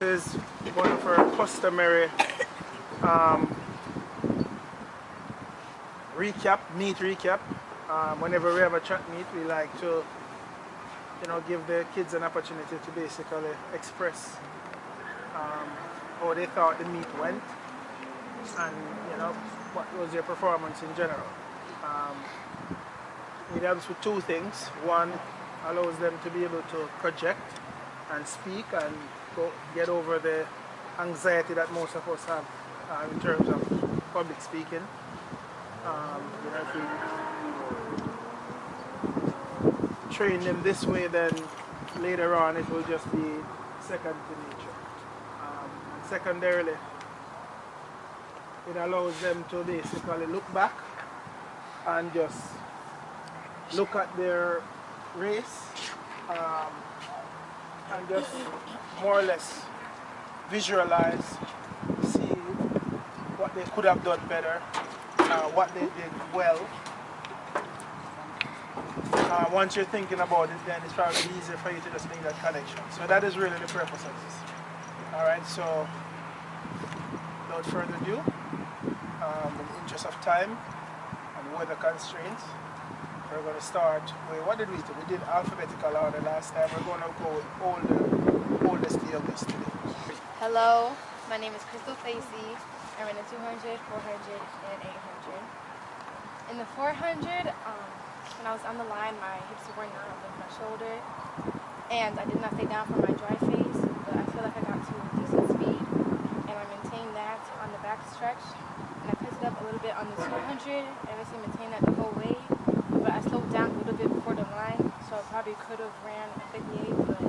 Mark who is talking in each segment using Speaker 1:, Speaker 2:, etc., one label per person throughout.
Speaker 1: This is one of our customary meet recap. Whenever we have a track meet, we like to, give the kids an opportunity to basically express how they thought the meet went, and what was their performance in general. It helps with two things. One, allows them to be able to project and speak and get over the anxiety that most of us have in terms of public speaking. If we train them this way, then later on it will just be second to nature. And secondarily, it allows them to basically look back and just look at their race and just more or less visualize, see what they could have done better, what they did well. Once you're thinking about it, then it's probably easier for you to just make that connection. So that is really the purpose of this. Alright, so without further ado, in the interest of time and weather constraints, we're going to start with, what did we do? We did alphabetical order last time. We're going to go with oldest to youngest today.
Speaker 2: Hello, my name is Crystal Facey. I ran the 200, 400, and 800. In the 400, when I was on the line, my hips were worn out with my shoulder, and I did not stay down for my dry phase, but I feel like I got to a decent speed, and I maintained that on the back stretch, and I picked it up a little bit on the 200, and basically maintained that the whole way, but I slowed down a little bit before the line, so I probably could have ran a 58, but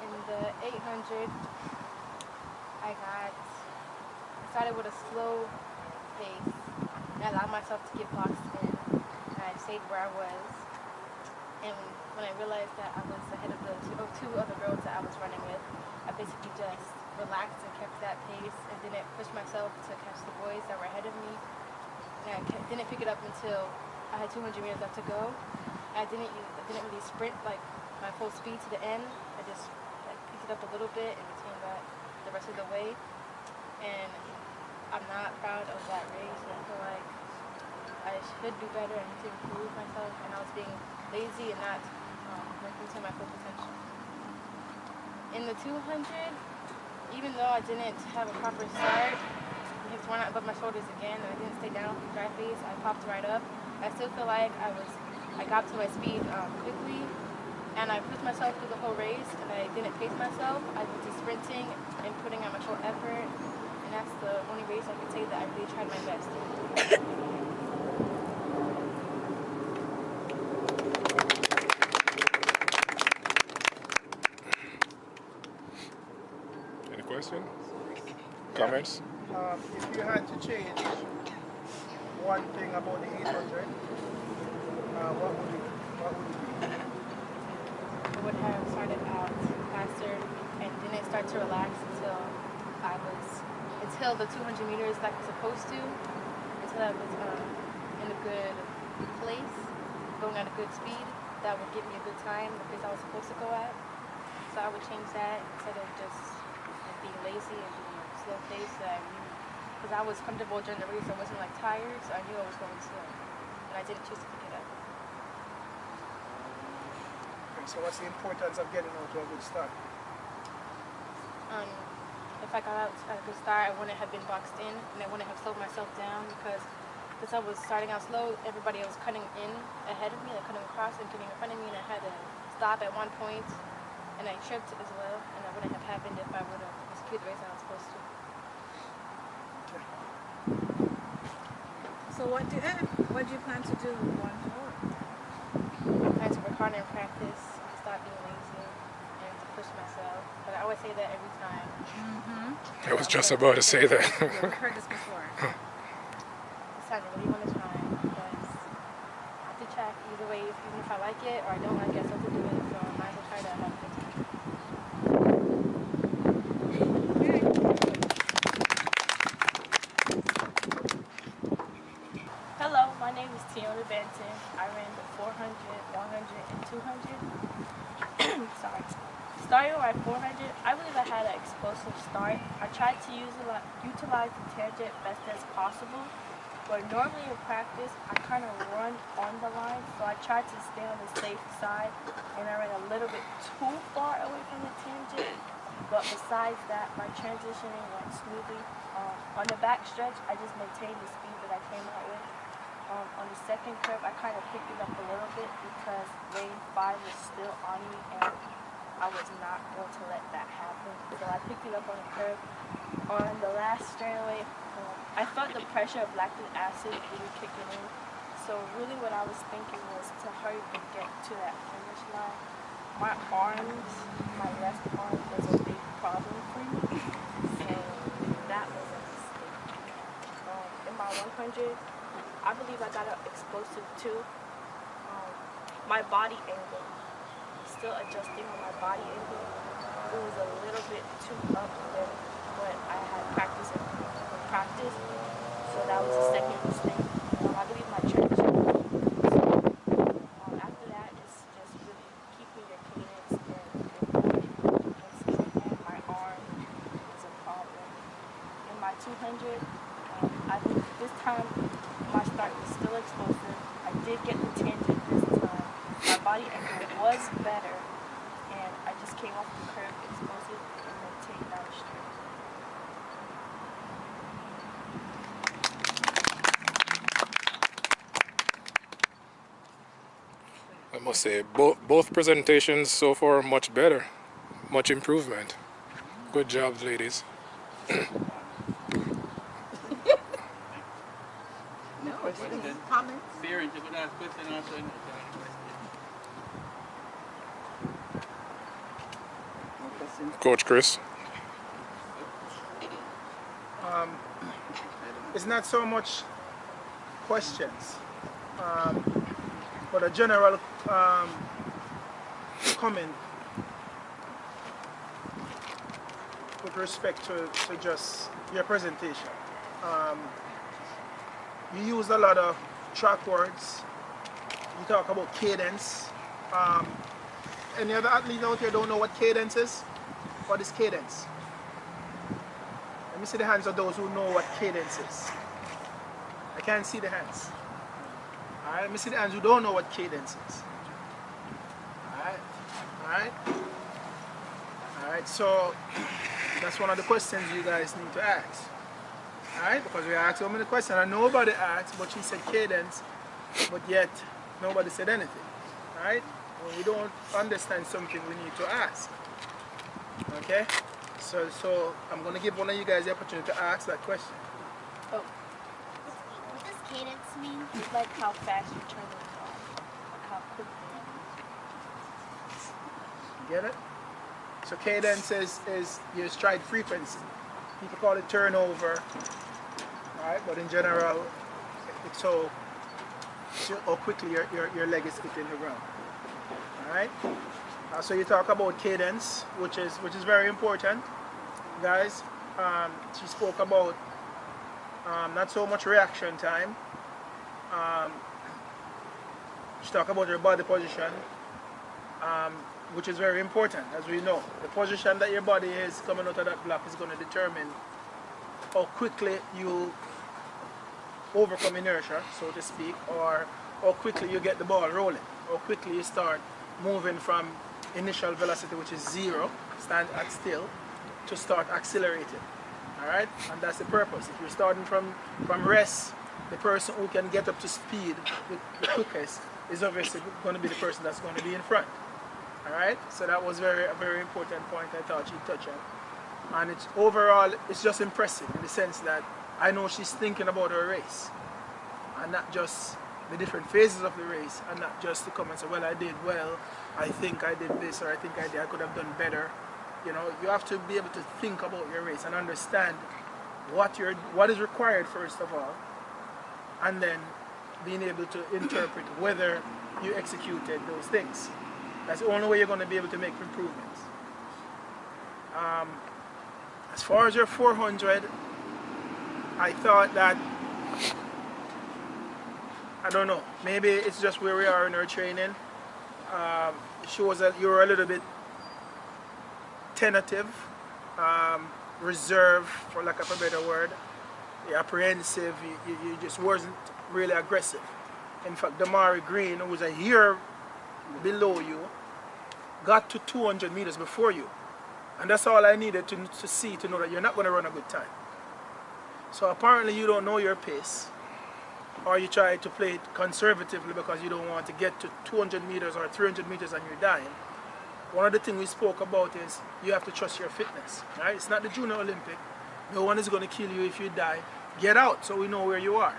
Speaker 2: in the 800, I started with a slow pace. I allowed myself to get boxed in, and I stayed where I was. And when I realized that I was ahead of the two other girls that I was running with, I basically just relaxed and kept that pace and didn't push myself to catch the boys that were ahead of me. And I didn't pick it up until I had 200 meters left to go. And I didn't really sprint like my full speed to the end. I just picked it up a little bit and retained that the rest of the way. And I'm not proud of that race. I feel like I should do better. I need to improve myself, and I was being lazy and not working to my full potential. In the 200, even though I didn't have a proper start, my hips were not above my shoulders again, and I didn't stay down for the dry phase. I popped right up. I still feel like I got to my speed quickly, and I pushed myself through the whole race, and I didn't pace myself. I was just sprinting and putting out my full effort. And that's the only race I could say that I really tried my best.
Speaker 3: Any questions? Comments?
Speaker 1: If you had to change one thing about the 800, what would it be?
Speaker 2: I would have started out faster and didn't start to relax until the 200 meters like I was supposed to, until I was in a good place, going at a good speed. That would give me a good time, the place I was supposed to go at. So I would change that instead of just being lazy and being a slow pace. Because I was comfortable during the race, I wasn't like tired, so I knew I was going slow, and I didn't choose to pick it up.
Speaker 1: Okay, so what's the importance of getting out to a good start?
Speaker 2: If I got out at a good start, I wouldn't have been boxed in, and I wouldn't have slowed myself down because I was starting out slow, everybody was cutting in ahead of me, like cutting across and getting in front of me, and I had to stop at one point, and I tripped as well, and that wouldn't have happened if I would have executed the race I was supposed to.
Speaker 4: So what do you plan to do going forward?
Speaker 2: I plan to work harder in practice, stop being lazy, and to push myself. But I always say that every time.
Speaker 3: I was just about to say that.
Speaker 4: We've heard this before.
Speaker 2: This time I really want to try because after track, either way, even if I like it or I don't like it, I still have to do it. So I might as well try to have a good time.
Speaker 5: Hello, my name is Tiona Benton. I ran the 400, 100, and 200. Sorry. Starting with my 400, I believe I had an explosive start. I tried to utilize the tangent best as possible, but normally in practice, I kind of run on the line, so I tried to stay on the safe side, and I ran a little bit too far away from the tangent. But besides that, my transitioning went smoothly. On the back stretch, I just maintained the speed that I came out with. On the second curve, I kind of picked it up a little bit because lane 5 was still on me, and I was not going to let that happen. So I picked it up on the curve. On the last straightaway, I felt the pressure of lactic acid really kicking in. So really what I was thinking was to hurry and get to that finish line. My arms, my left arm was a big problem for me. So that was a mistake. In my 100, I believe I got an explosive too. My body angle, still adjusting on my body angle, it was a little bit too up than what I had practiced in practice. So that was the second mistake. I believe my transition. So after that, it's just really keeping your cadence and and my arm is a problem. In my 200, I think this time my start was still explosive. I did get the tangent this time. My body angle was better, and I just came off the curve explosive and then take down the straight.
Speaker 3: I must say, both presentations so far much better, much improvement. Good job, ladies.
Speaker 4: No questions, comments?
Speaker 6: Parents, you could ask question also.
Speaker 4: No questions.
Speaker 3: Coach Chris.
Speaker 1: It's not so much questions, but a general comment with respect to just your presentation. You use a lot of track words. You talk about cadence. Any other athlete out here don't know what cadence is? What is cadence? Let me see the hands of those who know what cadence is. I can't see the hands. Alright, let me see the hands who don't know what cadence is. Alright, alright. Alright, so that's one of the questions you guys need to ask. Alright, because we asked so many questions and nobody asked, but she said cadence, but yet nobody said anything. Alright? When we don't understand something, we need to ask. Okay? So I'm going to give one of you guys the opportunity to ask that question.
Speaker 5: Oh,
Speaker 2: What does cadence mean?
Speaker 5: it's like how fast you turn the car, how quickly.
Speaker 1: Get it? So cadence is your stride frequency. People call it turnover. Alright, but in general, it's how quickly your leg is hitting the ground. Alright? So you talk about cadence, which is very important. Guys, she spoke about not so much reaction time. She talked about your body position, which is very important, as we know. The position that your body is coming out of that block is going to determine how quickly you overcome inertia, so to speak, or how quickly you get the ball rolling, how quickly you start moving from initial velocity, which is 0, stand at still, to start accelerating. Alright? And that's the purpose. If you're starting from rest, the person who can get up to speed the quickest is obviously going to be the person that's going to be in front. Alright? So that was a very important point I thought she'd touch on. And it's overall, it's just impressive in the sense that I know she's thinking about her race. And not just the different phases of the race, and not just to come and say, well, I did well, I think I did this, or I think I could have done better. You know, you have to be able to think about your race and understand what is required first of all, and then being able to interpret whether you executed those things. That's the only way you're going to be able to make improvements. As far as your 400, I thought that, I don't know, maybe it's just where we are in our training. It shows that you're a little bit tentative, reserved, for lack of a better word, apprehensive. You just wasn't really aggressive. In fact, Damari Green, who was a year below you, got to 200 meters before you. And that's all I needed to see to know that you're not going to run a good time. So apparently you don't know your pace, or you try to play it conservatively because you don't want to get to 200 meters or 300 meters and you're dying. One of the things we spoke about is you have to trust your fitness, right? It's not the Junior Olympic. No one is going to kill you if you die. Get out so we know where you are.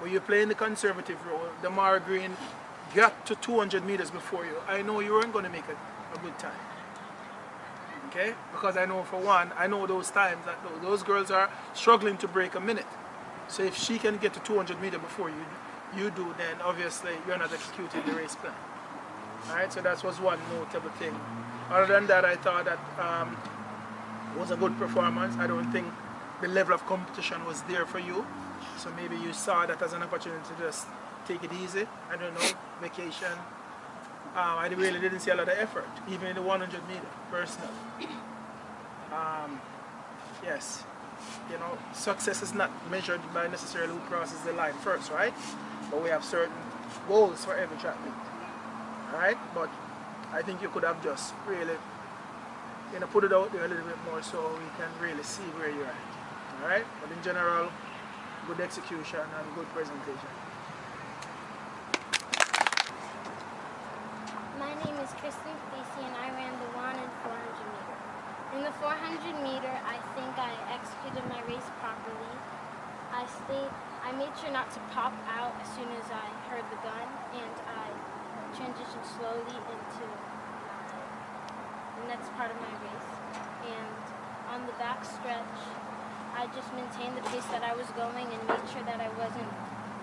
Speaker 1: When you're playing the conservative role, Damari Green got to 200 meters before you. I know you weren't going to make a good time. Okay? Because I know, for one, I know those times that those girls are struggling to break a minute. So if she can get to 200 meters before you do, then obviously you're not executing the race plan. Alright, so that was one notable thing. Other than that, I thought that it was a good performance. I don't think the level of competition was there for you. So maybe you saw that as an opportunity to just take it easy. I don't know, vacation. I really didn't see a lot of effort, even in the 100 meter, personally. Yes, you know, success is not measured by necessarily who crosses the line first, right? But we have certain goals for every track meet. Alright, but I think you could have just really, you know, put it out there a little bit more so we can really see where you're at. Alright, but in general, good execution and good presentation.
Speaker 2: My name is Kristen Flecy and I ran the 1 and 400 meter. In the 400 meter, I think I executed my race properly. I made sure not to pop out as soon as I heard the gun, and I transitioned slowly into the next part of my race. And on the back stretch, I just maintained the pace that I was going and made sure that I wasn't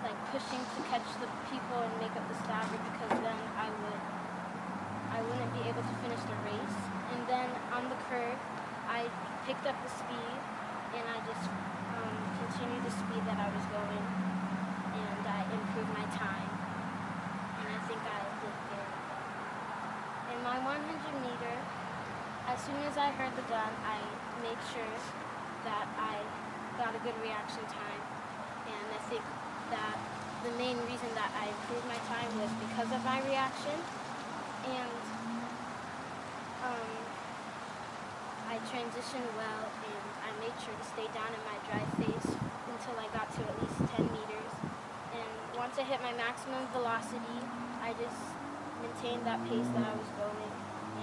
Speaker 2: like pushing to catch the people and make up the stagger, because then I wouldn't be able to finish the race. And then on the curve, I picked up the speed and I just continued the speed that I was going, and I improved my time. And I think I did very well. In my 100 meter, as soon as I heard the gun, I made sure that I got a good reaction time. And I think that the main reason that I improved my time was because of my reaction. And I transitioned well, and I made sure to stay down in my dry face until I got to at least 10 meters. And once I hit my maximum velocity, I just maintained that pace that I was going,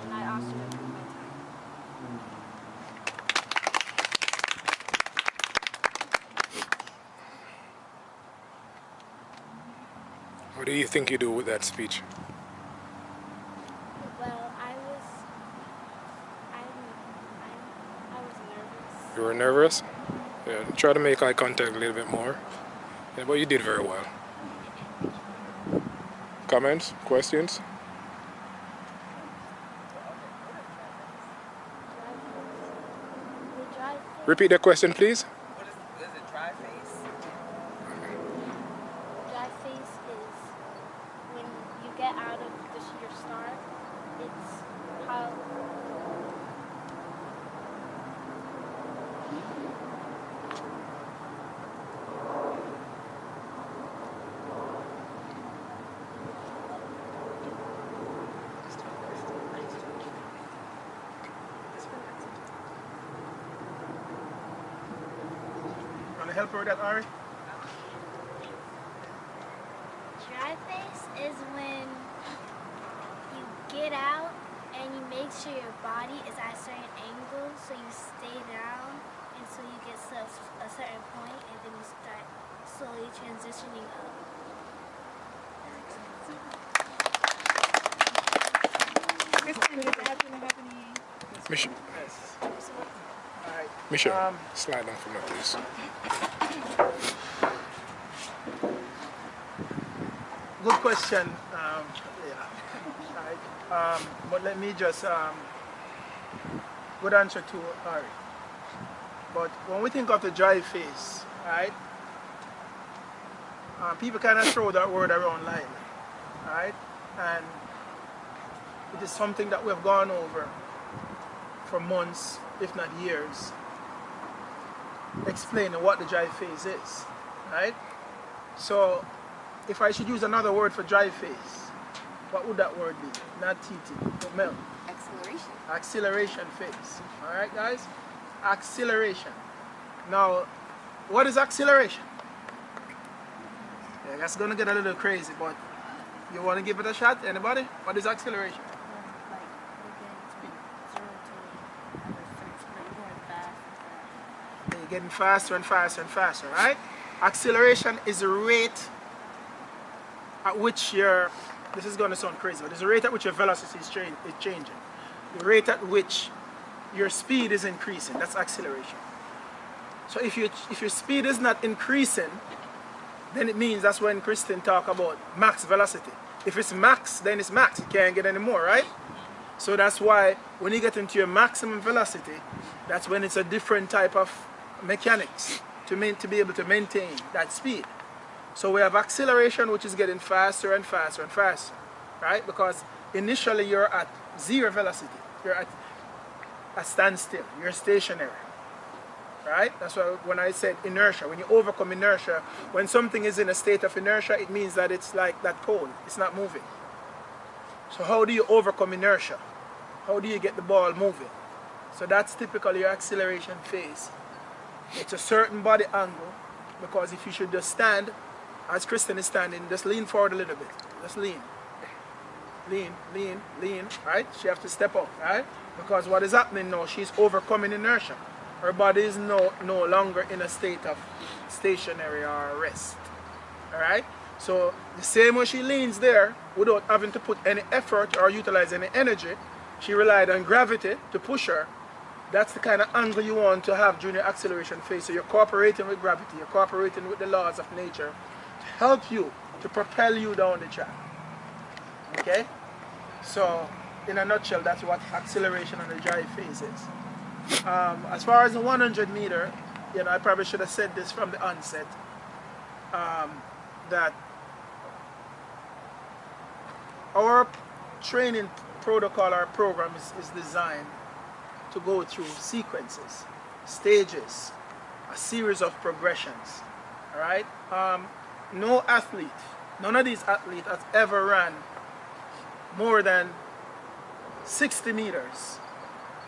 Speaker 2: and I also improved my time.
Speaker 3: What do you think you do with that speech?
Speaker 2: Well, I was nervous.
Speaker 3: You were nervous? Yeah, try to make eye contact a little bit more. Yeah, but you did very well. Comments? Questions?
Speaker 2: The dry face.
Speaker 3: Repeat the question, please.
Speaker 4: What is it, dry face?
Speaker 2: Dry face is when you get out of your start. It's how
Speaker 1: Want to help her with that, Ari?
Speaker 7: Dry face is when you get out and you make sure your body is at a certain angle, so you stay down until you get to a certain point, and then you start slowly transitioning up.
Speaker 4: Kristen, is that going to have any?
Speaker 1: Yes. Alright.
Speaker 3: Michelle, slide down for me, please.
Speaker 1: Good question. Alright. But let me just good answer to Ari. But when we think of the dry face, right? People kind of throw that word around lightly, right? And it is something that we have gone over for months, if not years, explaining what the drive phase is, right? So if I should use another word for drive phase, what would that word be? Not TT, but Mel.
Speaker 4: Acceleration.
Speaker 1: Acceleration phase. All right, guys? Acceleration. Now, what is acceleration? Yeah, that's going to get a little crazy, but you want to give it a shot? Anybody? What is acceleration? You're getting faster and faster and faster, right? Acceleration is the rate at which your, this is going to sound crazy, but it's the rate at which your velocity is changing. The rate at which your speed is increasing, that's acceleration. So if your speed is not increasing, then it means that's when Kristen talk about max velocity. If it's max, then it's max. You can't get any more, right? So that's why when you get into your maximum velocity, that's when it's a different type of mechanics to be able to maintain that speed. So we have acceleration, which is getting faster and faster and faster, right? Because initially you're at zero velocity. You're at a standstill. You're stationary, right? That's why when I said inertia, when you overcome inertia, when something is in a state of inertia, it means that it's like that pole. It's not moving. So how do you overcome inertia? How do you get the ball moving? So that's typically your acceleration phase. It's a certain body angle, because if you should just stand, as Kristen is standing, just lean forward a little bit. Just lean. Lean, lean, lean, right? She has to step up, right? Because what is happening now, she's overcoming inertia. Her body is no longer in a state of stationary or rest, all right? So the same way she leans there, without having to put any effort or utilize any energy, she relied on gravity to push her. That's the kind of angle you want to have during your acceleration phase. So you're cooperating with gravity, you're cooperating with the laws of nature to help you, to propel you down the track. Okay? So, in a nutshell, that's what acceleration and the drive phase is. As far as the 100 meter, you know, I probably should have said this from the onset, that our training protocol, our program is designed to go through sequences, stages, a series of progressions, all right? No athlete, none of these athletes has ever ran more than 60 meters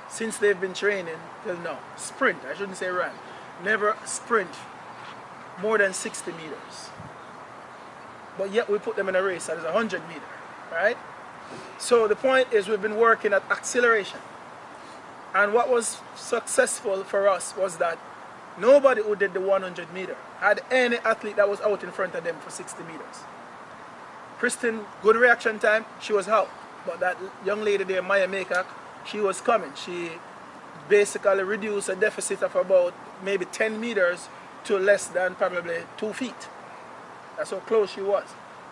Speaker 1: since they've been training till now. Sprint, I shouldn't say run. Never sprint more than 60 meters. But yet we put them in a race that is 100 meters, right? So the point is we've been working at acceleration. And what was successful for us was that nobody who did the 100 meter had any athlete that was out in front of them for 60 meters. Kristen, good reaction time, she was out. But that young lady there, Maya Makak, she was coming. She basically reduced a deficit of about maybe 10 meters to less than probably 2 feet. That's how close she was,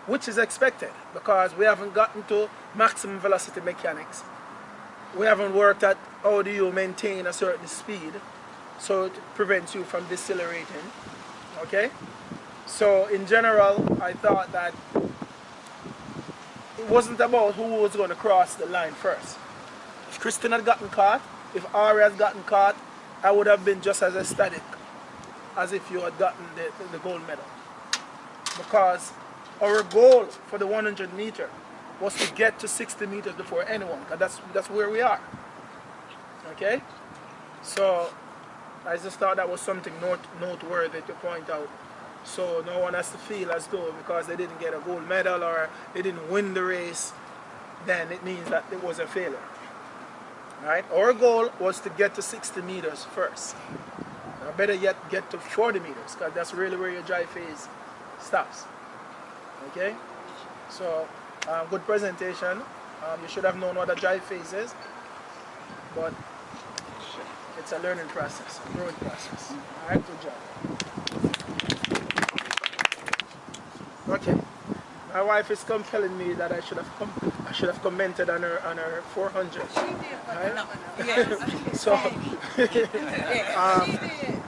Speaker 1: which is expected because we haven't gotten to maximum velocity mechanics. We haven't worked at how do you maintain a certain speed so it prevents you from decelerating, okay? So in general, I thought that it wasn't about who was going to cross the line first. If Kristen had gotten caught, if Ari had gotten caught, I would have been just as ecstatic as if you had gotten the gold medal. Because our goal for the 100 meter was to get to 60 meters before anyone, because that's where we are. Okay? So I just thought that was something noteworthy to point out. So no one has to feel as though because they didn't get a gold medal or they didn't win the race, then it means that it was a failure. Right? Our goal was to get to 60 meters first. Or better yet, get to 40 meters, because that's really where your drive phase stops. Okay? So, good presentation. You should have known what a drive phase is, but it's a learning process, a growing process. All right, good job. Okay, my wife is compelling me that I should have commented on her 400.
Speaker 4: She did, but
Speaker 1: right?
Speaker 4: no. Yes.
Speaker 1: So,
Speaker 4: she did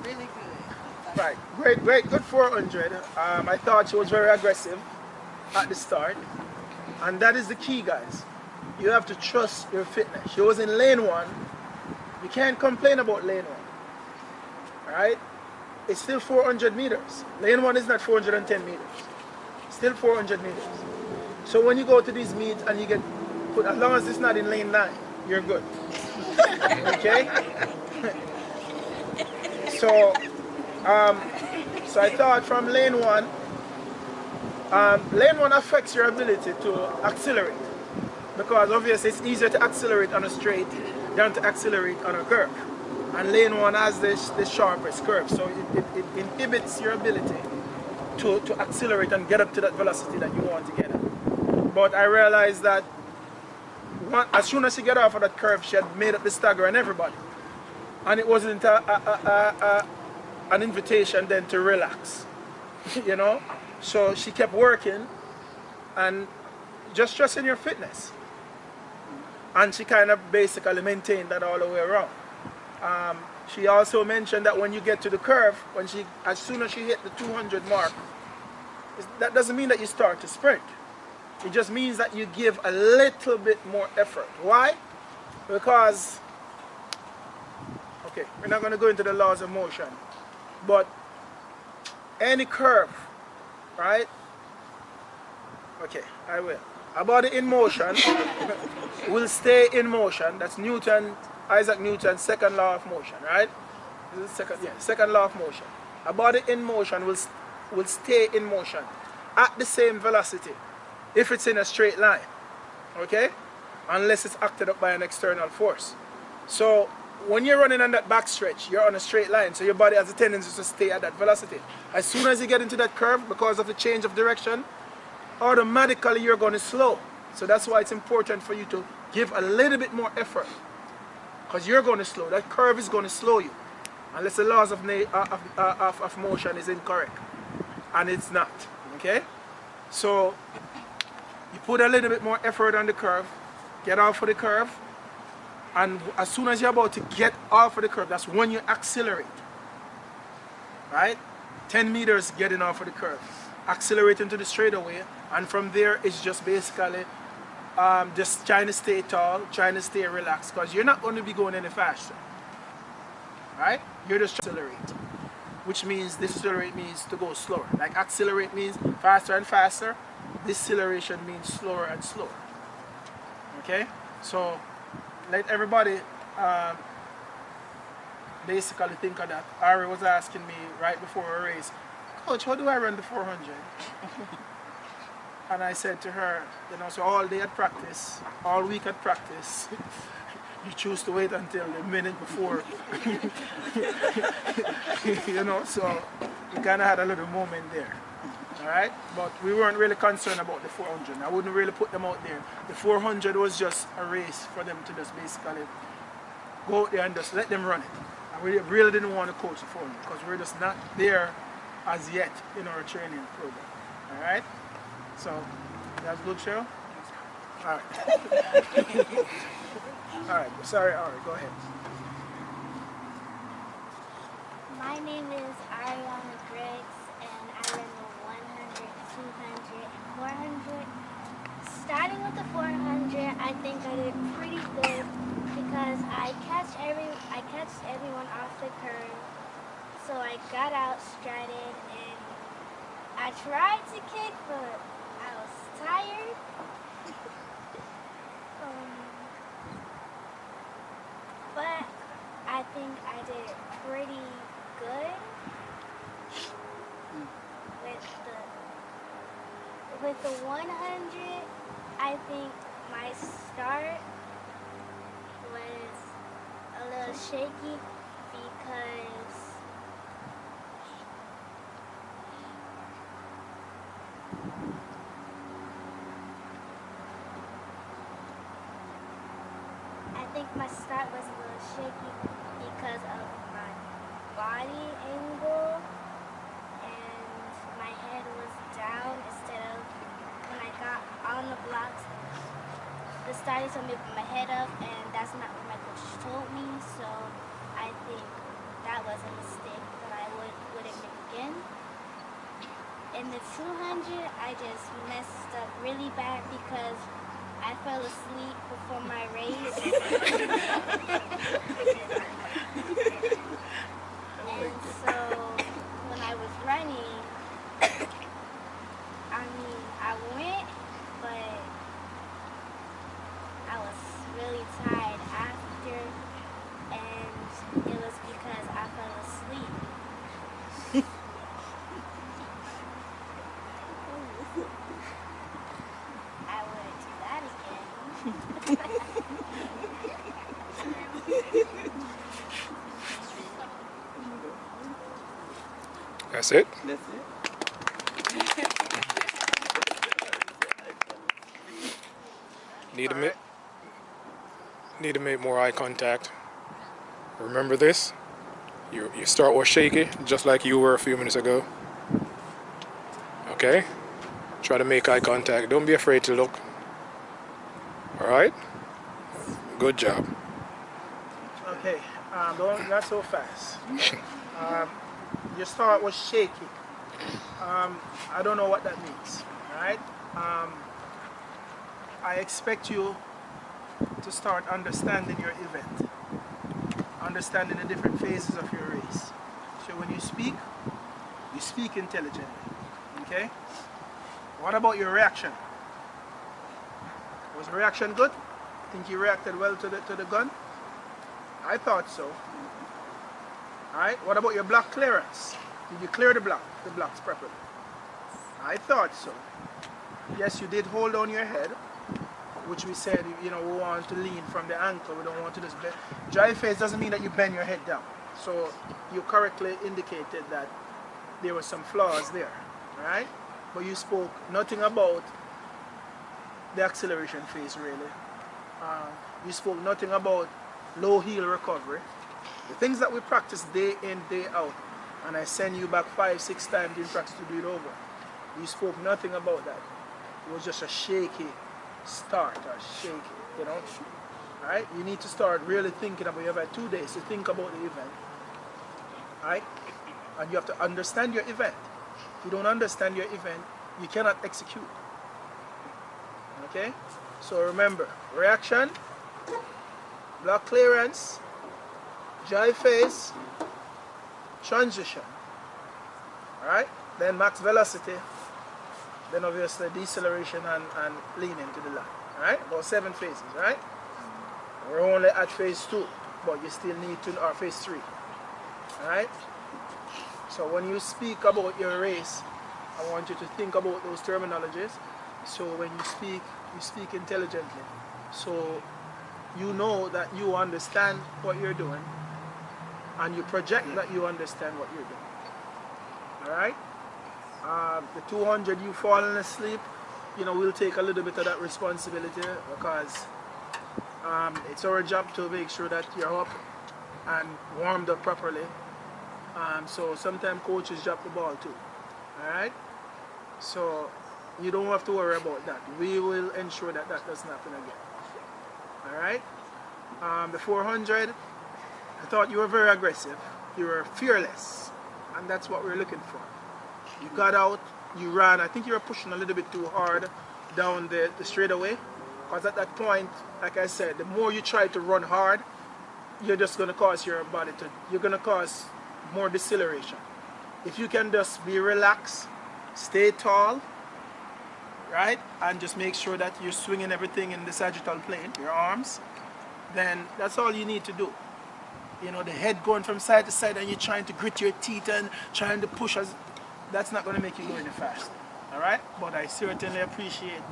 Speaker 4: really good.
Speaker 1: Right, great, good 400. I thought she was very aggressive at the start, and that is the key, guys. You have to trust your fitness. She was in lane 1, You can't complain about lane 1. Right? It's still 400 meters. Lane 1 is not 410 meters. Still 400 meters. So when you go to these meets and you get put, as long as it's not in lane 9, you're good. Okay? So, so I thought from lane 1, lane 1 affects your ability to accelerate. Because obviously it's easier to accelerate on a straight than to accelerate on a curve. And lane 1 has the sharpest curve, so it inhibits your ability to accelerate and get up to that velocity that you want to get at. But I realized that as soon as she got off of that curve, she had made up the stagger on everybody. And it wasn't an invitation then to relax, you know? So she kept working and just trusting your fitness. And she kind of basically maintained that all the way around. She also mentioned that when you get to the curve, as soon as she hit the 200 mark, that doesn't mean that you start to sprint. It just means that you give a little bit more effort. Why? Because, okay, we're not going to go into the laws of motion, but any curve, right? Okay, I will. A body in motion will stay in motion. That's Isaac Newton's second law of motion, right? This is second law of motion. A body in motion will stay in motion at the same velocity if it's in a straight line, okay? Unless it's acted up by an external force. So when you're running on that back stretch, you're on a straight line, so your body has a tendency to stay at that velocity. As soon as you get into that curve, because of the change of direction, automatically you're going to slow. So that's why it's important for you to give a little bit more effort, because you're going to slow. That curve is going to slow you, unless the laws of motion is incorrect, and it's not. Okay, so you put a little bit more effort on the curve, get off of the curve, and as soon as you're about to get off of the curve, that's when you accelerate. Right, 10 meters getting off of the curve, accelerate into the straightaway, and from there it's just basically just trying to stay tall, trying to stay relaxed, because you're not going to be going any faster. Right? You're just trying to accelerate, which means decelerate means to go slower. Like accelerate means faster and faster, deceleration means slower and slower. Okay? So let everybody basically think of that. Ari was asking me right before a race, Coach, how do I run the 400? And I said to her, you know, so all day at practice, all week at practice, you choose to wait until the minute before. You know, so we kind of had a little moment there. All right? But we weren't really concerned about the 400. I wouldn't really put them out there. The 400 was just a race for them to just basically go out there and just let them run it. And we really didn't want to coach the 400 because we're just not there as yet in our training program. All right? So, that's a good show? All right. All right. Sorry, Ari, go ahead.
Speaker 7: My name is Ariana Griggs, and I run the 100, 200, and 400. Starting with the 400, I think I did pretty good because I catched everyone off the curve. So I got out, strutted, and I tried to kick, but I was tired. But I think I did pretty good with the 100. I think my start was a little shaky because because of my body angle, and my head was down instead of when I got on the blocks. The starting told me to put my head up, and that's not what my coach told me, so I think that was a mistake that I wouldn't make again. In the 200, I just messed up really bad because I fell asleep before my race.
Speaker 3: That's it.
Speaker 6: That's it.
Speaker 3: Need to make more eye contact. Remember this. You start with shaky, just like you were a few minutes ago. Okay? Try to make eye contact. Don't be afraid to look. Alright? Good job.
Speaker 1: Okay, not so fast. You start with shaky. I don't know what that means, right? I expect you to start understanding your event, understanding the different phases of your race. So when you speak intelligently, okay? What about your reaction? Was the reaction good? Think you reacted well to the gun? I thought so. Alright, what about your block clearance? Did you clear the blocks properly? I thought so. Yes, you did hold on your head, which we said, we want to lean from the ankle. We don't want to just bend. Dry face doesn't mean that you bend your head down. So you correctly indicated that there were some flaws there, right? But you spoke nothing about the acceleration phase, really. You spoke nothing about low heel recovery. The things that we practice day in, day out, and I send you back 5-6 times in practice to do it over. You spoke nothing about that. It was just a shaky start, or shaky, Alright? You need to start really thinking about, you have 2 days to think about the event. Alright? And you have to understand your event. If you don't understand your event, you cannot execute. Okay? So remember, reaction, block clearance, dry face, transition. Alright? Then max velocity. Then obviously deceleration and leaning to the line. Alright? About 7 phases, right? We're only at phase 2, but you still need to, or phase 3. Alright? So when you speak about your race, I want you to think about those terminologies. So when you speak intelligently. So you know that you understand what you're doing, and you project that you understand what you're doing. Alright? The 200 you falling asleep, we'll take a little bit of that responsibility, because it's our job to make sure that you're up and warmed up properly. So sometimes coaches drop the ball too. Alright? So you don't have to worry about that. We will ensure that that doesn't happen again. Alright? The 400, I thought you were very aggressive. You were fearless. And that's what we're looking for. You got out, you ran. I think you were pushing a little bit too hard down the straightaway. Because at that point, like I said, the more you try to run hard, you're just going to cause your body to, you're going to cause more deceleration. If you can just be relaxed, stay tall, right? And just make sure that you're swinging everything in the sagittal plane, your arms, then that's all you need to do. The head going from side to side and you're trying to grit your teeth and trying to push us, that's not going to make you go any faster. Alright? But I certainly appreciate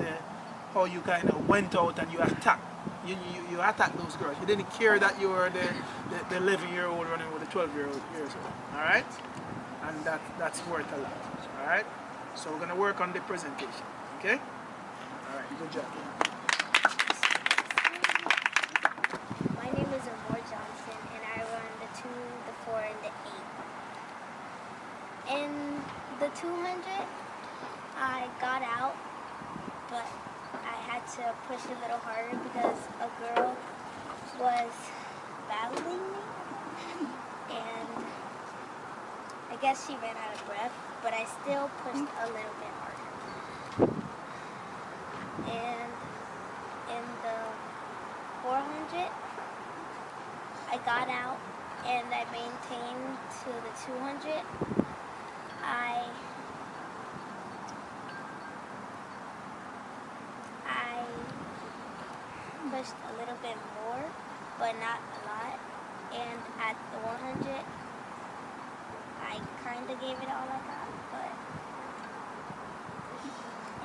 Speaker 1: how you kind of went out and you attacked. You attacked those girls. You didn't care that you were the 11-year-old running with the 12-year-old. Alright? And that's worth a lot. Alright? So we're going to work on the presentation. Okay? Alright, good job.
Speaker 7: My name is Amor Johnson, and I run the 2, the 4, and the 8. In the 200, I got out, but I had to push a little harder because a girl was battling me, and I guess she ran out of breath, but I still pushed a little bit harder. And in the 400, I got out and I maintained to the 200. I pushed a little bit more, but not a lot. And at the 100, I kind of gave it all I got, but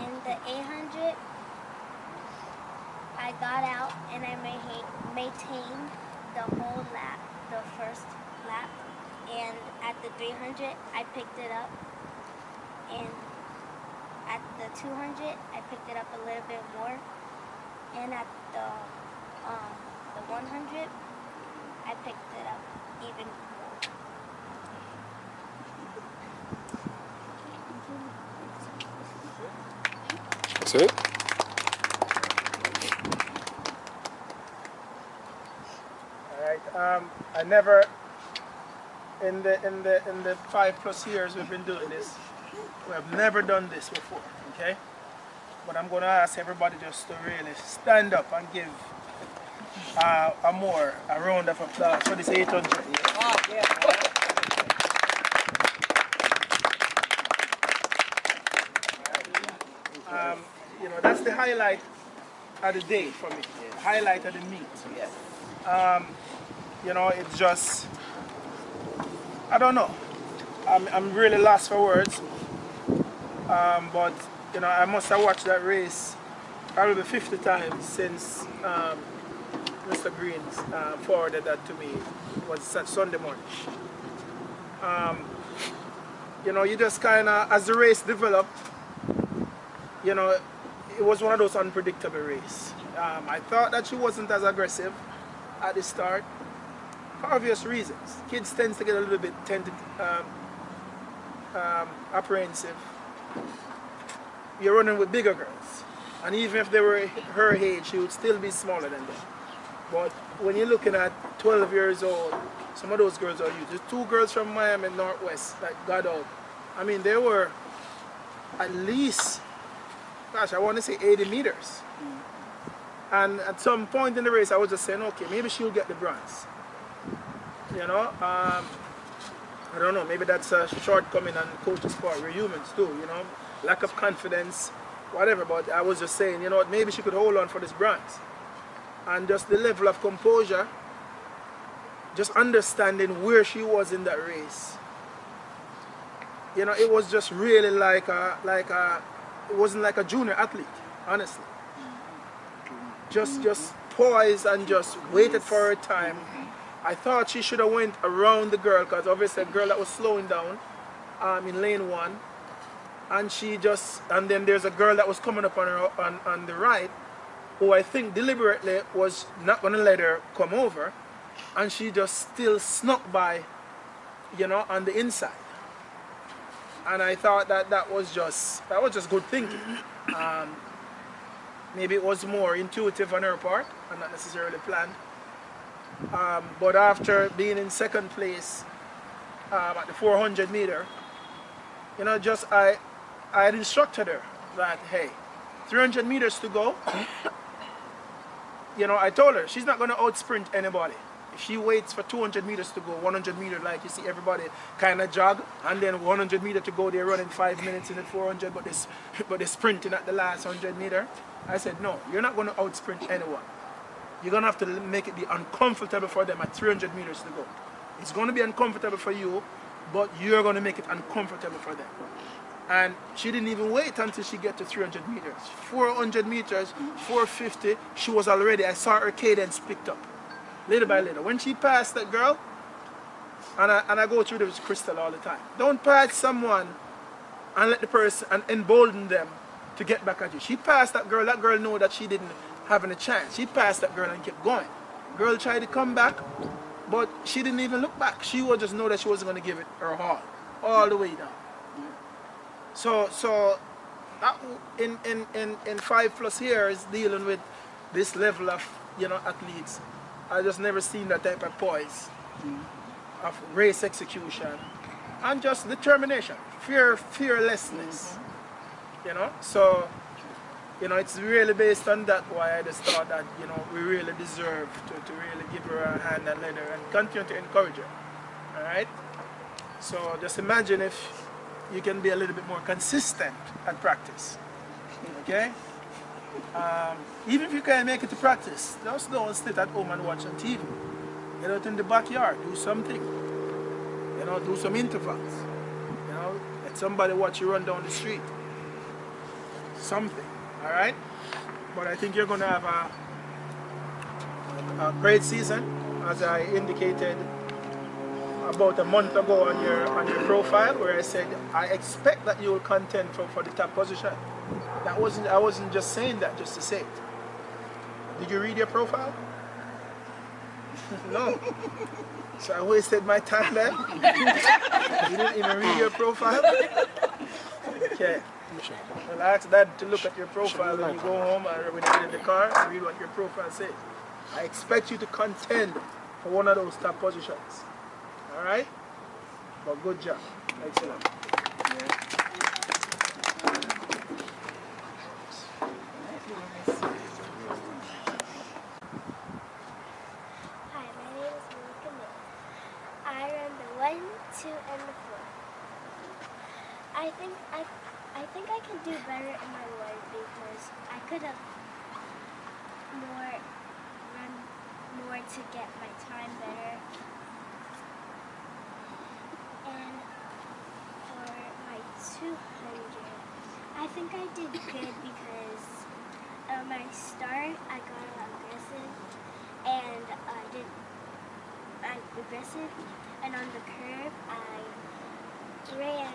Speaker 7: in the 800, I got out and I maintained the whole lap, the first lap, and at the 300 I picked it up, and at the 200 I picked it up a little bit more, and at the 100 I picked it up even more.
Speaker 3: That's it?
Speaker 1: Alright, I never in the 5+ years we've been doing this, we have never done this before, okay? But I'm gonna ask everybody just to really stand up and give a round of applause for this 800. You know, that's the highlight of the day for me. Highlight of the meet. You know, it's just, I don't know. I'm really lost for words. But you know, I must have watched that race probably 50 times since Mr. Green's forwarded that to me. It was Sunday morning. You know, you just kind of, as the race developed, you know, it was one of those unpredictable races. I thought that she wasn't as aggressive at the start for obvious reasons. Kids tend to get a little bit apprehensive. You're running with bigger girls, and even if they were her age, she would still be smaller than them. But when you're looking at 12 years old, some of those girls are huge. There's 2 girls from Miami Northwest that got out. I mean, they were at least, gosh, I want to say 80 meters. And at some point in the race, I was just saying, okay, maybe she'll get the bronze. You know, I don't know, maybe that's a shortcoming on coach's part. We're humans too, you know, lack of confidence, whatever. But I was just saying, you know what, maybe she could hold on for this bronze. And just the level of composure, just understanding where she was in that race. You know, it was just really it wasn't like a junior athlete, honestly. Just poised and just waited for her time. I thought she should have went around the girl, because obviously a girl that was slowing down in lane 1, and then there's a girl that was coming up on her on the right, who I think deliberately was not going to let her come over, and she just still snuck by, you know, on the inside. And I thought that was just good thinking. Maybe it was more intuitive on her part and not necessarily planned. But after being in second place at the 400 meter, you know, I had instructed her that, hey, 300 meters to go. You know, I told her she's not going to out-sprint anybody. If she waits for 200 meters to go, 100 meters, like you see everybody kind of jog, and then 100 meters to go, they're running 5 minutes in the 400, but they're sprinting at the last 100 meter. I said, no, you're not going to out-sprint anyone. You're going to have to make it be uncomfortable for them at 300 meters to go. It's going to be uncomfortable for you, but you're going to make it uncomfortable for them. And she didn't even wait until she get to 300 meters. 400 meters, 450, she was already, I saw her cadence picked up, little by little. When she passed that girl, and I go through this crystal all the time, don't pass someone and let the person, and embolden them to get back at you. She passed that girl knew that she didn't have any chance. She passed that girl and kept going. Girl tried to come back, but she didn't even look back. She would just know that she wasn't going to give it her all the way down. So that in 5+ years dealing with this level of, you know, athletes, I just never seen that type of poise, of race execution, and just determination, fearlessness. You know, so, you know, it's really based on that why I just thought that, you know, we really deserve to really give her a hand and let her and continue to encourage her. All right. So just imagine if you can be a little bit more consistent at practice. Okay. Even if you can't make it to practice, just don't sit at home and watch on TV. Get out in the backyard, do something. You know, do some intervals. You know, let somebody watch you run down the street. Something, all right? But I think you're going to have a great season. as I indicated about a month ago on your profile, where I said I expect that you will contend for the top position. I wasn't just saying that just to say it. Did you read your profile? No. So I wasted my time then. You didn't even read your profile? Okay. Well, I asked Dad to look at your profile when you go home or when you get in the car and read what your profile says. I expect you to contend for one of those top positions. Alright? But good job. Excellent.
Speaker 7: Hi, my name is Malika May. I run the 1, 2, and the 4. I think I can do better in my 1 because I could have run more to get my time better. And for my 200, I think I did good because my start I got aggressive and I'm aggressive, and on the curve I ran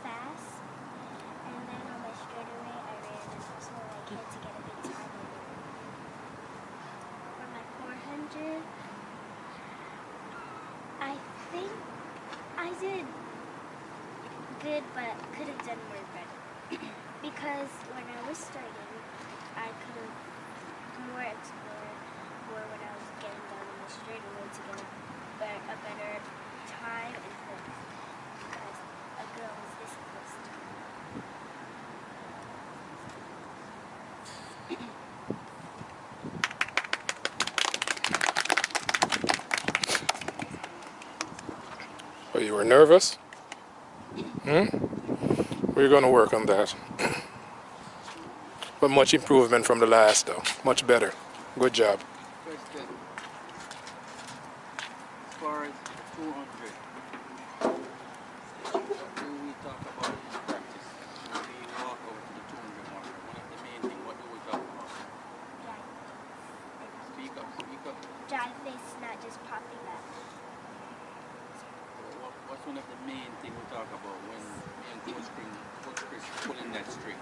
Speaker 7: fast, and then on my straightaway I ran so I had to get a big time on it. For my 400, I think I did good, but could have done more better because when I was starting I could have more explored more when I was getting down on the straightaway to get a better time and focus because a girl was this close to me.
Speaker 3: Oh, you were nervous? We're going to work on that. But much improvement from the last, though. Much better. Good job.
Speaker 6: Question. As far as 200, what do we talk about in practice? When we walk over to the 200 marker, one of the main things, what do we talk about? Speak up, speak up.
Speaker 7: Drive face, not just popping up.
Speaker 6: What's one of the main things we talk about when me and Coach Chris pulling that string?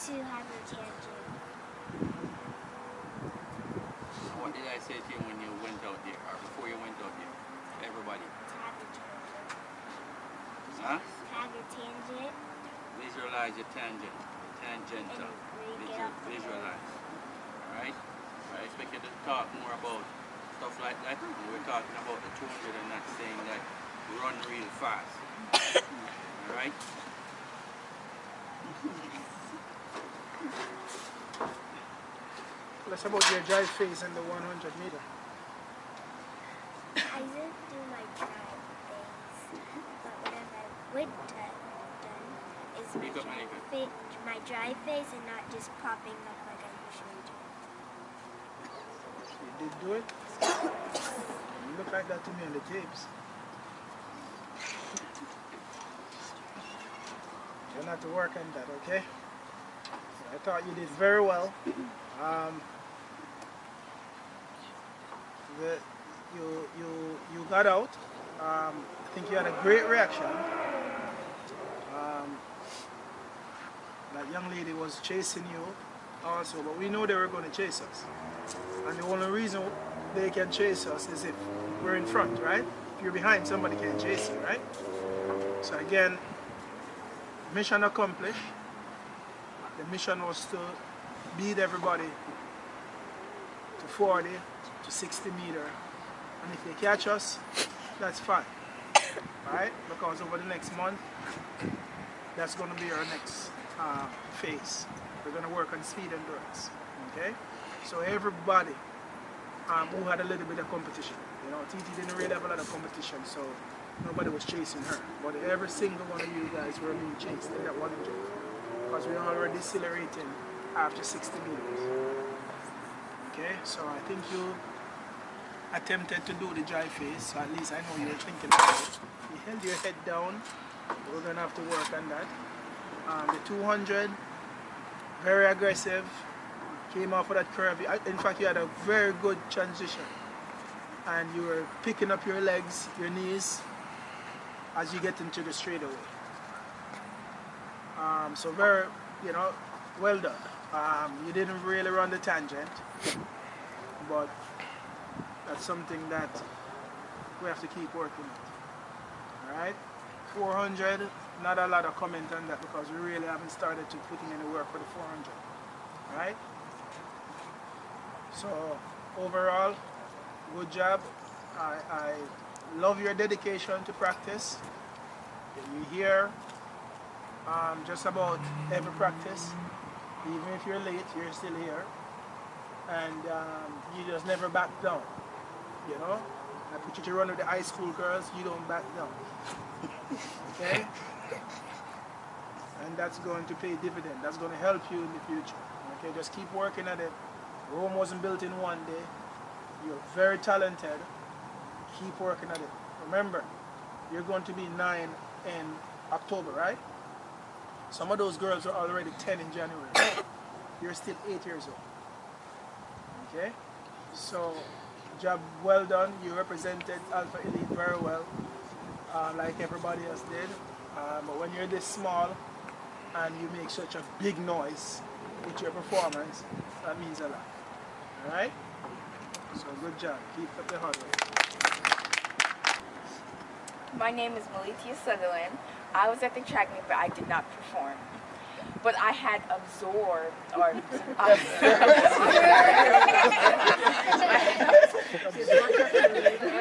Speaker 7: To have a tangent.
Speaker 6: What did I say to you when you went out there, or before you went out there? Everybody.
Speaker 7: To have a tangent.
Speaker 6: Huh?
Speaker 7: Have your tangent.
Speaker 6: Visualize your tangent. Tangential. Visualize. Alright? I expect you to talk more about stuff like that. We're talking about the 200 and not saying that run real fast. Alright?
Speaker 1: Let's about your drive phase and the 100 meter.
Speaker 7: I didn't do my drive phase, but what I would done is my drive phase and not just popping up like I usually do.
Speaker 1: You did do it? You look like that to me on the tapes. You're not to work on that, okay? I thought you did very well. You got out. I think you had a great reaction. That young lady was chasing you also, but we know they were going to chase us. And the only reason they can chase us is if we're in front, right? If you're behind, somebody can't chase you, right? So again, mission accomplished. The mission was to beat everybody to 40 to 60 meter. And if they catch us, that's fine, right? Because over the next month, that's going to be our next phase. We're going to work on speed endurance, okay? So everybody who had a little bit of competition, you know, Titi didn't really have a lot of competition, so nobody was chasing her. But every single one of you guys were being chased in that 100 because we're already decelerating after 60 meters. Okay, so I think you attempted to do the drive phase, so at least I know you were thinking about it. You held your head down. We're going to have to work on that. The 200, very aggressive, came off of that curve. In fact, you had a very good transition. And you were picking up your legs, your knees, as you get into the straightaway. So very, you know, well done. You didn't really run the tangent, but that's something that we have to keep working on. All right, 400. Not a lot of comment on that because we really haven't started to put in any work for the 400. All right. So overall, good job. I love your dedication to practice. You hear just about every practice. Even if you're late, you're still here. And you just never back down. You know? I put you to run with the high school girls, you don't back down. Okay? And that's going to pay dividend. That's going to help you in the future. Okay? Just keep working at it. Rome wasn't built in one day. You're very talented. Keep working at it. Remember, you're going to be 9 in October, right? Some of those girls are already 10 in January. You're still 8 years old. Okay? So, job well done. You represented Alpha Elite very well, like everybody else did. But when you're this small and you make such a big noise with your performance, that means a lot. Alright? So good job. Keep up the hard work.
Speaker 4: My name is Malitia Sutherland. I was at the track meet, but I did not perform. But I had absorbed, or what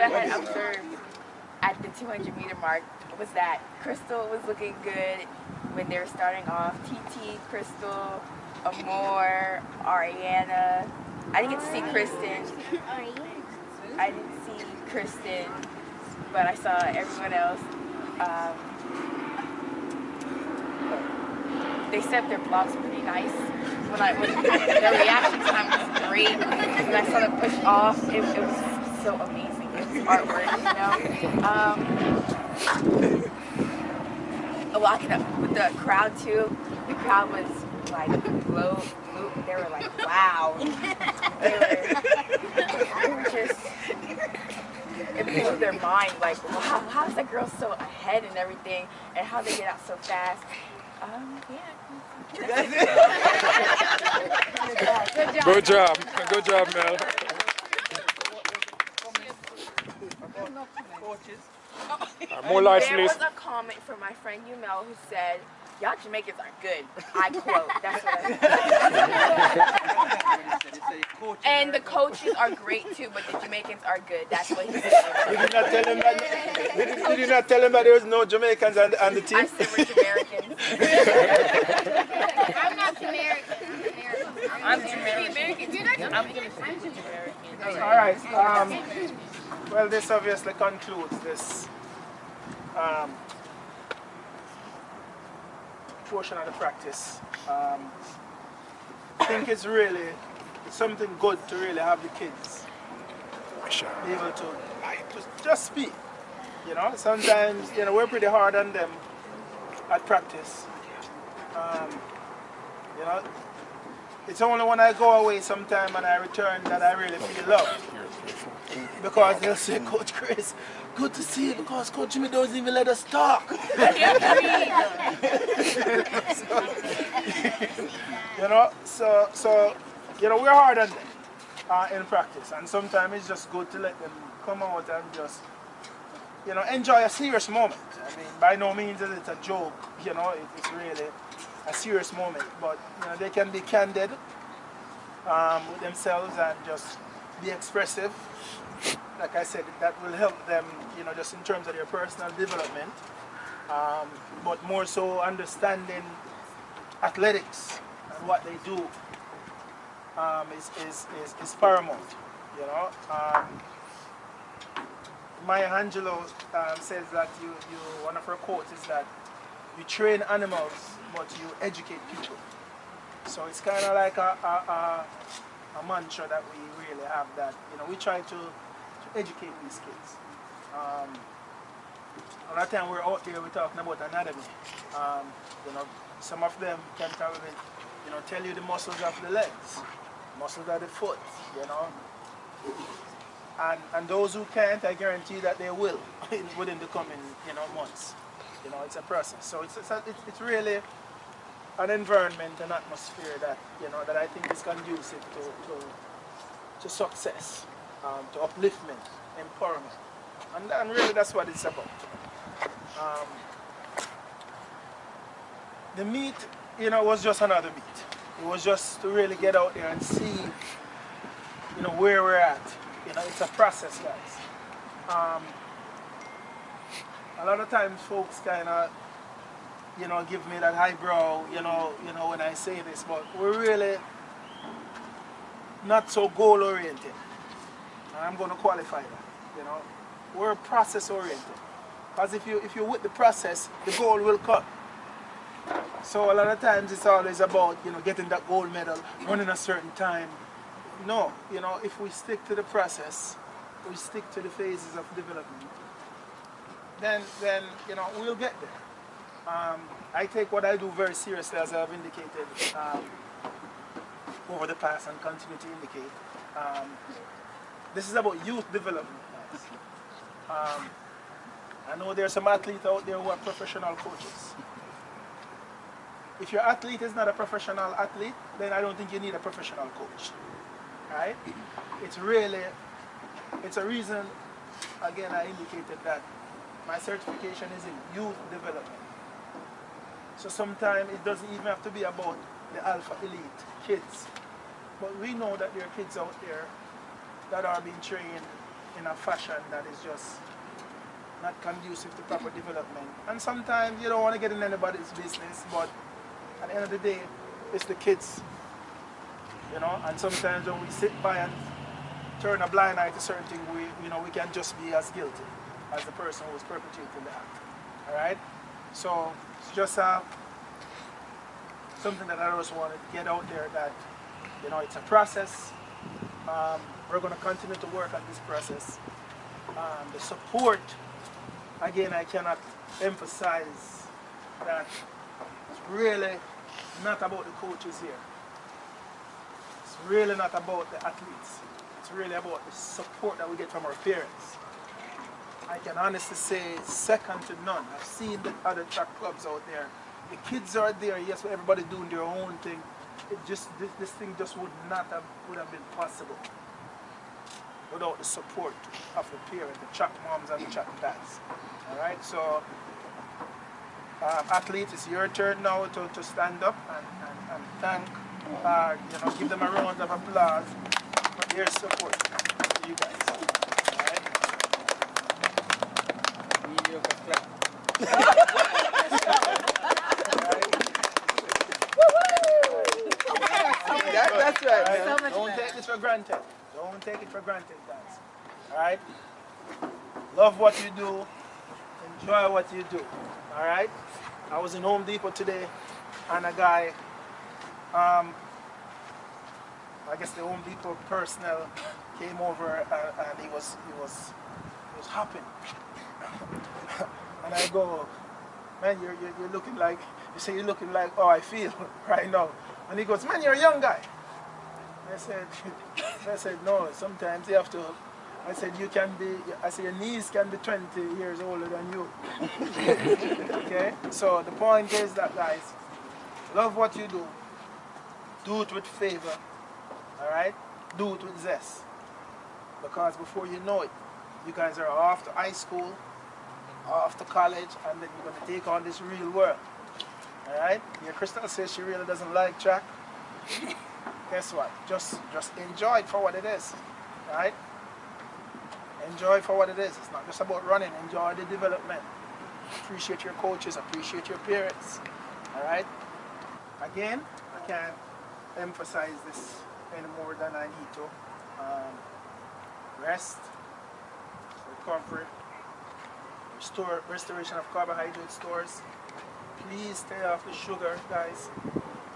Speaker 4: I had observed at the 200 meter mark was that Crystal was looking good when they were starting off. TT, Crystal, Amore, Ariana. I didn't get to see Kristen. I didn't see Kristen, but I saw everyone else. They set their blocks pretty nice. When their reaction time was great. When I saw them push off, it was so amazing. It was artwork, you know. Well, with the crowd too. The crowd was like blue. They were like, wow. They were just. It blew their mind, like, wow, how is that girl so ahead and everything, and how they get out so fast. Yeah.
Speaker 3: Good job. Good job, Mel. More lights,
Speaker 4: There
Speaker 3: please.
Speaker 4: was a comment from my friend Yumel who said, y'all Jamaicans are good. I quote. That's what I said. And the coaches are great too, but the Jamaicans are good. That's what he said.
Speaker 1: You did not tell him that, did you not tell him that there was no Jamaicans on the team?
Speaker 4: I said we're Jamaicans.
Speaker 2: I'm not American.
Speaker 4: I'm Jamaican. I'm going to say Jamaican.
Speaker 1: All right. Well, this obviously concludes this portion of the practice. I think it's really something good to really have the kids be able to just speak. You know, sometimes, you know, we're pretty hard on them at practice. You know, it's only when I go away sometime and I return that I really feel love. Because they'll say, Coach Chris, good to see you because Coach Jimmy doesn't even let us talk. You know, so you know, we're hard on them in practice, and sometimes it's just good to let them come out and just, you know, enjoy a serious moment. I mean, by no means is it a joke, you know, it's really a serious moment, but you know, they can be candid with themselves and just be expressive. Like I said, that will help them, you know, just in terms of their personal development, but more so understanding athletics and what they do is paramount, you know. Maya Angelou says that one of her quotes is that you train animals, but you educate people. So it's kind of like a mantra that we really have, that, you know, we try to educate these kids. A lot of time we're out there, we're talking about anatomy. You know, some of them can probably, you know, tell you the muscles of the legs. muscles of the foot, you know. And those who can't, I guarantee that they will within the coming, you know, months. You know, it's a process. So it's really an environment, an atmosphere that, you know, that I think is conducive to success, to upliftment, empowerment. And really that's what it's about. The meet, you know, was just another meet. It was just to really get out there and see, you know, where we're at. You know, it's a process, guys. A lot of times folks kind of, you know, give me that highbrow, you know, when I say this, but we're really not so goal-oriented. And I'm going to qualify that, you know. We're process-oriented. Because if you're with the process, the goal will come. So a lot of times it's always about, you know, getting that gold medal, running a certain time. No, you know, if we stick to the process, we stick to the phases of development, then you know, we'll get there. I take what I do very seriously, as I've indicated over the past and continue to indicate. This is about youth development, guys. I know there are some athletes out there who are professional coaches. If your athlete is not a professional athlete, then I don't think you need a professional coach. Right? It's a reason, again, I indicated that my certification is in youth development. So sometimes it doesn't even have to be about the alpha elite kids. But we know that there are kids out there that are being trained in a fashion that is just not conducive to proper development. And sometimes you don't want to get in anybody's business, but at the end of the day, it's the kids. You know, and sometimes when we sit by and turn a blind eye to certain things, we can just be as guilty as the person who was perpetrating the act. All right? So it's just something that I just want to get out there, that, you know, it's a process. We're going to continue to work on this process. The support, again, I cannot emphasize that it's really not about the coaches here. It's really not about the athletes. It's really about the support that we get from our parents. I can honestly say second to none. I've seen the other track clubs out there. The kids are there, yes, everybody doing their own thing. It just, this thing just would have been possible without the support of the parents, the track moms and the track dads. All right, so athletes, it's your turn now to stand up and thank, you know, give them a round of applause for their support to you guys. All right?
Speaker 4: That's right.
Speaker 1: Right?
Speaker 4: So much
Speaker 1: Don't take this for granted. Don't take it for granted, guys. All right? Love what you do. Enjoy what you do. All right? I was in Home Depot today, and a guy, I guess the Home Depot personnel came over, and he was hopping. And I go, man, you're looking like, you say you're looking like how I feel right now. And he goes, man, you're a young guy. I said, no, sometimes you have to, I said, your niece can be 20 years older than you. Okay? So the point is that, guys, love what you do. Do it with favor. All right? Do it with zest. Because before you know it, you guys are off to high school, off to college, and then you're going to take on this real world. All right? Your Crystal says she really doesn't like track. Guess what? Just enjoy it for what it is. All right? Enjoy it for what it is. It's not just about running. Enjoy the development. Appreciate your coaches. Appreciate your parents. All right? Again, I can't emphasize this any more than I need to. Rest, recovery, restoration of carbohydrate stores. Please stay off the sugar, guys.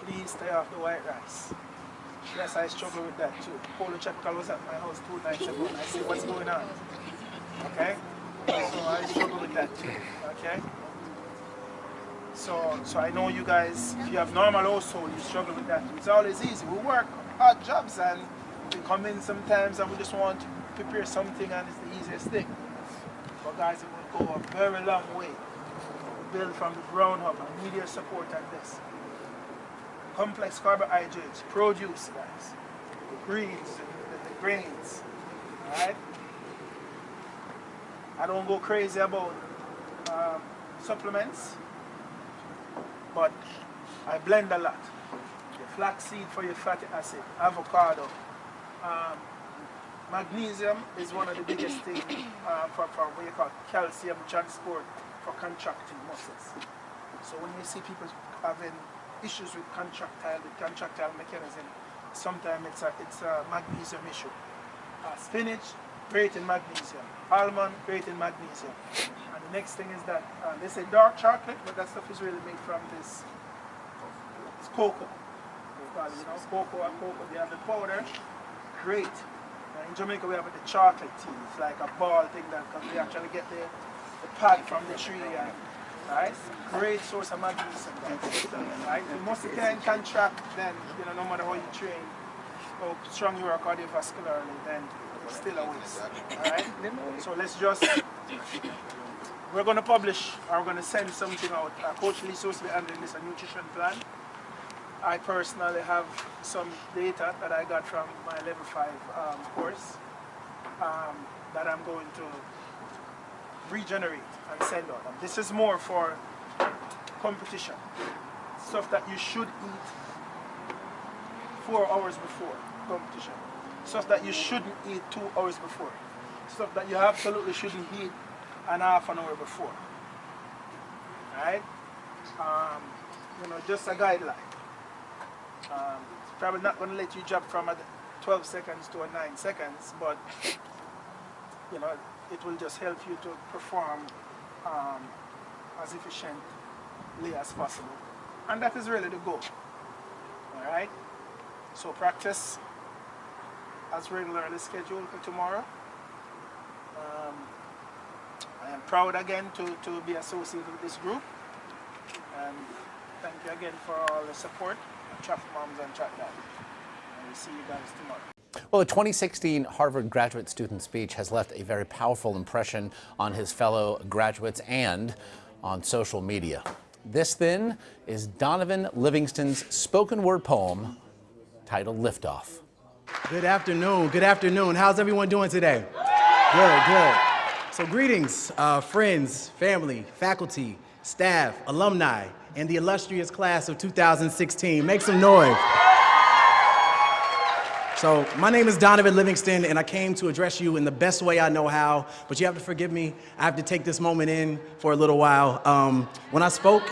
Speaker 1: Please stay off the white rice. Yes, I struggle with that too. Polo Tropical was at my house 2 nights ago, and I said, what's going on? Okay? So I struggle with that too. Okay? So I know you guys, if you have normal household, you struggle with that too. It's always easy. We work odd jobs, and we come in sometimes and we just want to prepare something, and it's the easiest thing. But guys, it will go a very long way. Build from the ground up and need your support on this. Complex carbohydrates, produce, guys. The greens, the grains. Alright? I don't go crazy about supplements, but I blend a lot. The flaxseed for your fatty acid, avocado. Magnesium is one of the biggest things for what you call calcium transport for contracting muscles. So when you see people having issues with contractile mechanism, sometimes it's a magnesium issue. Spinach, great in magnesium. Almond, great in magnesium. And the next thing is that they say dark chocolate, but that stuff is really made from this. It's cocoa. Cocoa and cocoa. They have the powder. Great. In Jamaica we have the chocolate tea. It's like a ball thing that we actually get the pad from the tree. And, right? Great source of magnesium. Right? If most of the time contract, then no matter how you train, how strong you are cardiovascularly, then it's still a waste. Alright? So let's just, we're going to publish, or we're going to send something out. Coach Lee supposed to be handling this, a nutrition plan. I personally have some data that I got from my level 5 course that I'm going to regenerate and send out. And this is more for competition. Stuff that you should eat 4 hours before competition. Stuff that you shouldn't eat 2 hours before. Stuff that you absolutely shouldn't eat an half an hour before. Right? Just a guideline. It's probably not going to let you jump from 12 seconds to 9 seconds, but it will just help you to perform as efficiently as possible. And that is really the goal. Alright? So practice as regularly scheduled for tomorrow. I am proud again to be associated with this group. And thank you again for all the support. Track Moms and Track Dad. And we'll see you guys tomorrow.
Speaker 8: Well, the 2016 Harvard graduate student speech has left a very powerful impression on his fellow graduates and on social media. This, then, is Donovan Livingston's spoken word poem titled Liftoff.
Speaker 9: Good afternoon. Good afternoon. How's everyone doing today? Good, good. So greetings, friends, family, faculty, staff, alumni, and the illustrious class of 2016. Make some noise. So my name is Donovan Livingston, and I came to address you in the best way I know how, but you have to forgive me. I have to take this moment in for a little while. When I spoke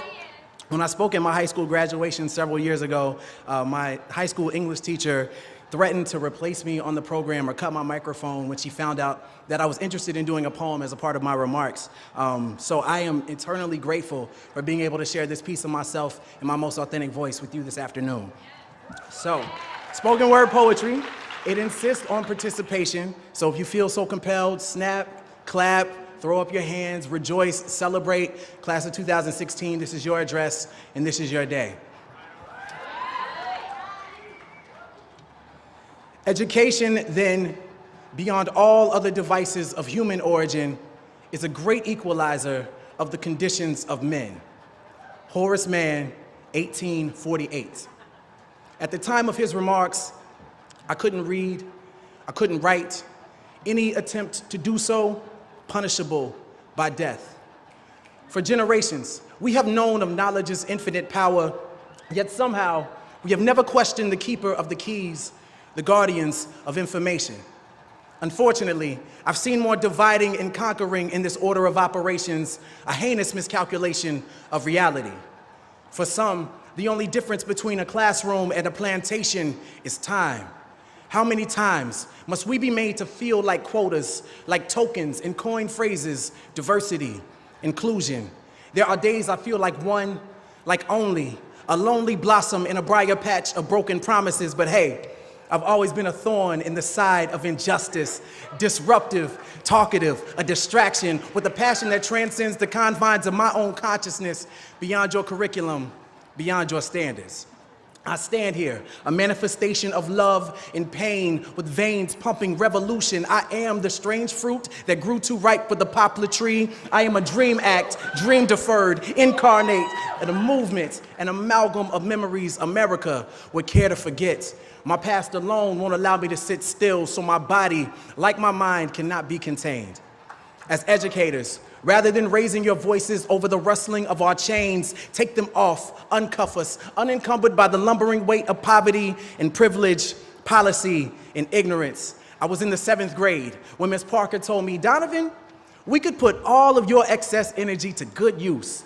Speaker 9: at my high school graduation several years ago, my high school English teacher threatened to replace me on the program or cut my microphone when she found out that I was interested in doing a poem as a part of my remarks. So I am eternally grateful for being able to share this piece of myself in my most authentic voice with you this afternoon. So, spoken word poetry, it insists on participation. So if you feel so compelled, snap, clap, throw up your hands, rejoice, celebrate. Class of 2016, this is your address and this is your day. Education, then, beyond all other devices of human origin, is a great equalizer of the conditions of men. Horace Mann, 1848. At the time of his remarks, I couldn't read, I couldn't write. Any attempt to do so, punishable by death. For generations, we have known of knowledge's infinite power, yet somehow we have never questioned the keeper of the keys, the guardians of information. Unfortunately, I've seen more dividing and conquering in this order of operations, a heinous miscalculation of reality. For some, the only difference between a classroom and a plantation is time. How many times must we be made to feel like quotas, like tokens and coined phrases, diversity, inclusion? There are days I feel like one, like only, a lonely blossom in a briar patch of broken promises, but hey, I've always been a thorn in the side of injustice, disruptive, talkative, a distraction with a passion that transcends the confines of my own consciousness, beyond your curriculum, beyond your standards. I stand here, a manifestation of love and pain, with veins pumping revolution. I am the strange fruit that grew too ripe for the poplar tree. I am a dream act, dream deferred, incarnate, and a movement, an amalgam of memories America would care to forget. My past alone won't allow me to sit still, so my body, like my mind, cannot be contained. As educators, rather than raising your voices over the rustling of our chains, take them off, uncuff us, unencumbered by the lumbering weight of poverty and privilege, policy and ignorance. I was in the 7th grade when Ms. Parker told me, Donovan, we could put all of your excess energy to good use.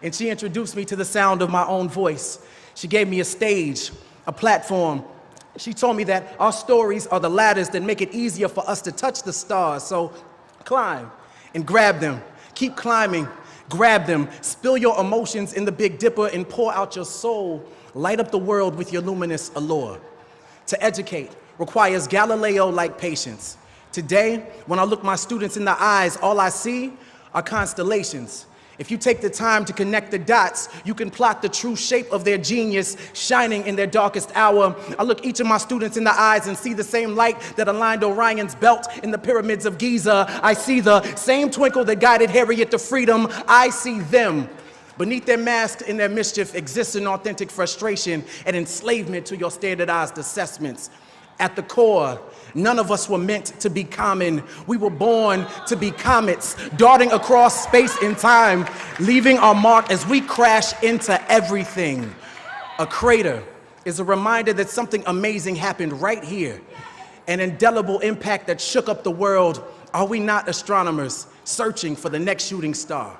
Speaker 9: And she introduced me to the sound of my own voice. She gave me a stage, a platform. She told me that our stories are the ladders that make it easier for us to touch the stars. So climb and grab them. Keep climbing, grab them. Spill your emotions in the Big Dipper and pour out your soul. Light up the world with your luminous allure. To educate requires Galileo-like patience. Today, when I look my students in the eyes, all I see are constellations. If you take the time to connect the dots, you can plot the true shape of their genius shining in their darkest hour. I look each of my students in the eyes and see the same light that aligned Orion's belt in the pyramids of Giza. I see the same twinkle that guided Harriet to freedom. I see them. Beneath their masks and their mischief exists an authentic frustration and enslavement to your standardized assessments. At the core, none of us were meant to be common. We were born to be comets, darting across space and time, leaving our mark as we crash into everything. A crater is a reminder that something amazing happened right here, an indelible impact that shook up the world. Are we not astronomers searching for the next shooting star?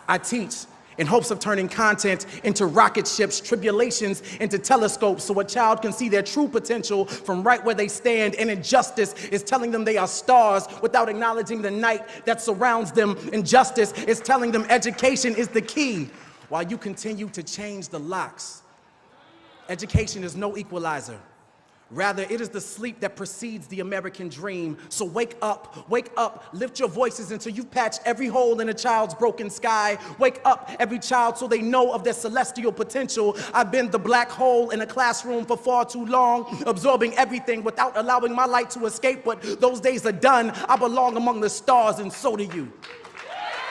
Speaker 9: I teach in hopes of turning content into rocket ships, tribulations into telescopes, so a child can see their true potential from right where they stand. And injustice is telling them they are stars without acknowledging the night that surrounds them. Injustice is telling them education is the key while you continue to change the locks. Education is no equalizer. Rather, it is the sleep that precedes the American dream. So wake up, lift your voices until you've patched every hole in a child's broken sky. Wake up, every child, so they know of their celestial potential. I've been the black hole in a classroom for far too long, absorbing everything without allowing my light to escape, but those days are done. I belong among the stars, and so do you.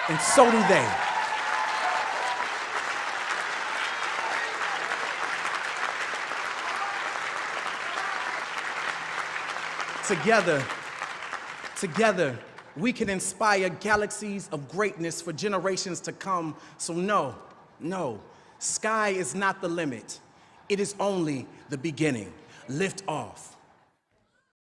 Speaker 9: And so do they. Together, we can inspire galaxies of greatness for generations to come. So no, sky is not the limit. It is only the beginning. Lift off.